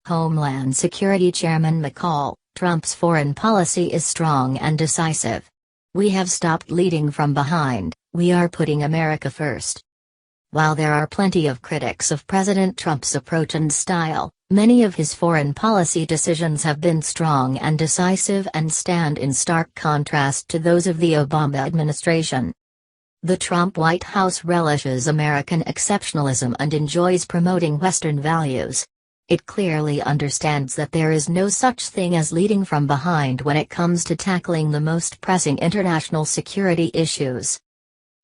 Homeland Security Chairman McCaul, Trump's foreign policy is strong and decisive. We have stopped leading from behind, we are putting America first. While there are plenty of critics of President Trump's approach and style, many of his foreign policy decisions have been strong and decisive and stand in stark contrast to those of the Obama administration. The Trump White House relishes American exceptionalism and enjoys promoting Western values. It clearly understands that there is no such thing as leading from behind when it comes to tackling the most pressing international security issues.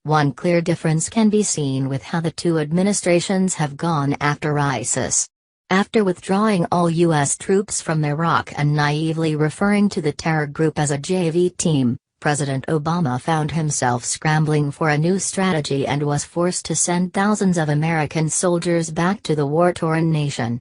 One clear difference can be seen with how the two administrations have gone after ISIS. After withdrawing all U.S. troops from Iraq and naively referring to the terror group as a JV team, President Obama found himself scrambling for a new strategy and was forced to send thousands of American soldiers back to the war-torn nation.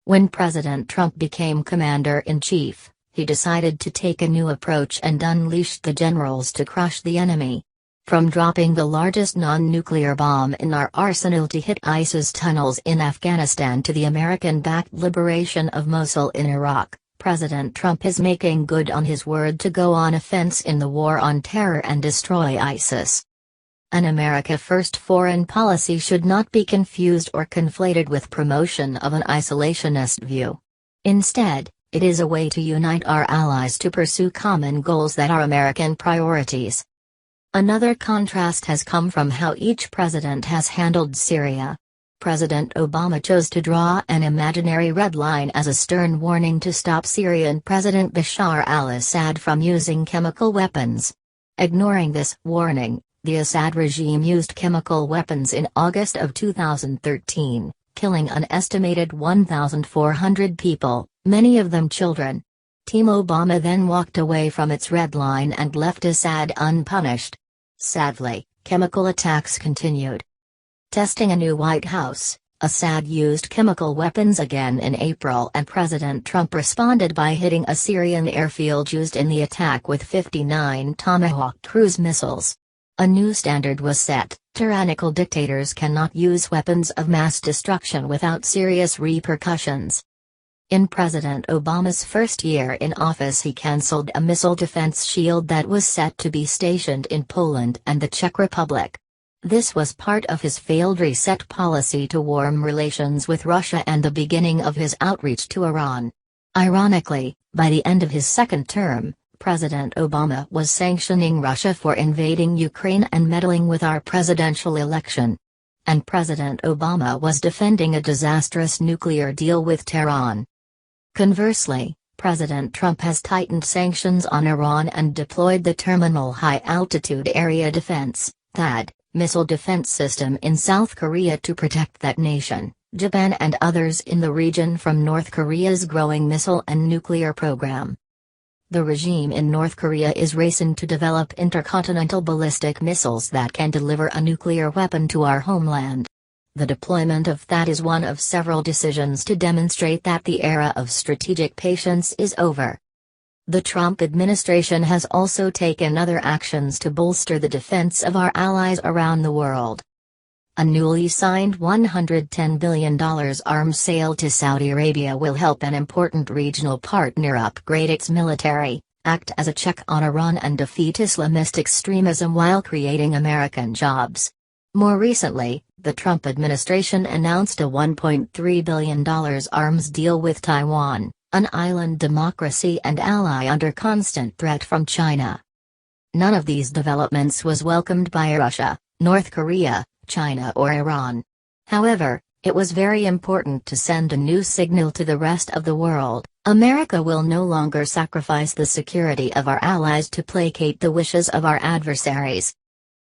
When President Trump became commander-in-chief, he decided to take a new approach and unleashed the generals to crush the enemy. From dropping the largest non-nuclear bomb in our arsenal to hit ISIS tunnels in Afghanistan to the American-backed liberation of Mosul in Iraq, President Trump is making good on his word to go on offense in the war on terror and destroy ISIS. An America First foreign policy should not be confused or conflated with promotion of an isolationist view. Instead, it is a way to unite our allies to pursue common goals that are American priorities. Another contrast has come from how each president has handled Syria. President Obama chose to draw an imaginary red line as a stern warning to stop Syrian President Bashar al-Assad from using chemical weapons. Ignoring this warning, the Assad regime used chemical weapons in August of 2013, killing an estimated 1,400 people, many of them children. Team Obama then walked away from its red line and left Assad unpunished. Sadly, chemical attacks continued. Testing a new White House, Assad used chemical weapons again in April and President Trump responded by hitting a Syrian airfield used in the attack with 59 Tomahawk cruise missiles. A new standard was set: tyrannical dictators cannot use weapons of mass destruction without serious repercussions. In President Obama's first year in office, he cancelled a missile defense shield that was set to be stationed in Poland and the Czech Republic. This was part of his failed reset policy to warm relations with Russia and the beginning of his outreach to Iran. Ironically, by the end of his second term, President Obama was sanctioning Russia for invading Ukraine and meddling with our presidential election. And President Obama was defending a disastrous nuclear deal with Tehran. Conversely, President Trump has tightened sanctions on Iran and deployed the Terminal High Altitude Area Defense (THAAD) missile defense system in South Korea to protect that nation, Japan and others in the region from North Korea's growing missile and nuclear program. The regime in North Korea is racing to develop intercontinental ballistic missiles that can deliver a nuclear weapon to our homeland. The deployment of THAAD is one of several decisions to demonstrate that the era of strategic patience is over. The Trump administration has also taken other actions to bolster the defense of our allies around the world. A newly signed $110 billion arms sale to Saudi Arabia will help an important regional partner upgrade its military, act as a check on Iran and defeat Islamist extremism while creating American jobs. More recently, the Trump administration announced a $1.3 billion arms deal with Taiwan, an island democracy and ally under constant threat from China. None of these developments was welcomed by Russia, North Korea, China or Iran. However, it was very important to send a new signal to the rest of the world: America will no longer sacrifice the security of our allies to placate the wishes of our adversaries.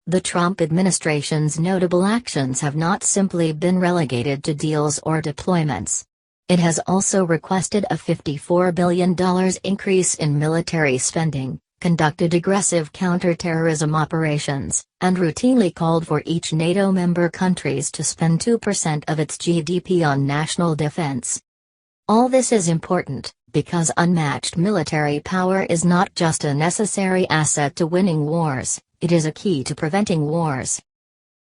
The Trump administration's notable actions have not simply been relegated to deals or deployments. It has also requested a $54 billion increase in military spending, conducted aggressive counterterrorism operations, and routinely called for each NATO member countries to spend 2% of its GDP on national defense. All this is important, because unmatched military power is not just a necessary asset to winning wars, it is a key to preventing wars.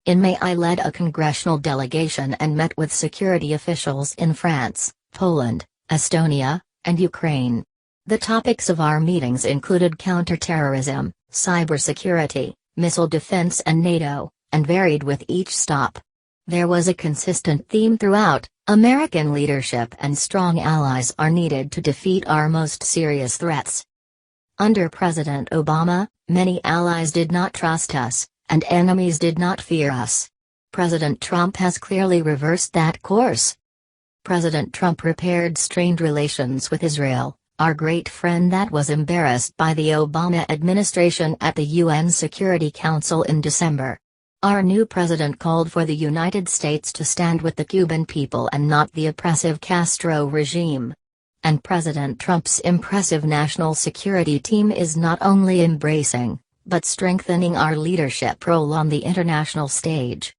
In May, I led a congressional delegation and met with security officials in France, Poland, Estonia, and Ukraine. The topics of our meetings included counterterrorism, cybersecurity, missile defense and NATO, and varied with each stop. There was a consistent theme throughout: American leadership and strong allies are needed to defeat our most serious threats. Under President Obama, many allies did not trust us, and enemies did not fear us. President Trump has clearly reversed that course. President Trump repaired strained relations with Israel, our great friend that was embarrassed by the Obama administration at the UN Security Council in December. Our new president called for the United States to stand with the Cuban people and not the oppressive Castro regime. And President Trump's impressive national security team is not only embracing, but strengthening our leadership role on the international stage.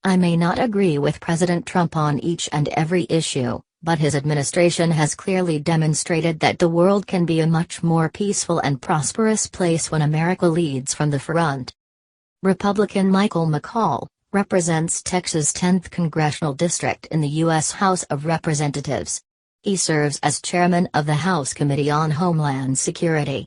I may not agree with President Trump on each and every issue, but his administration has clearly demonstrated that the world can be a much more peaceful and prosperous place when America leads from the front. Republican Michael McCaul represents Texas' 10th Congressional District in the U.S. House of Representatives. He serves as chairman of the House Committee on Homeland Security.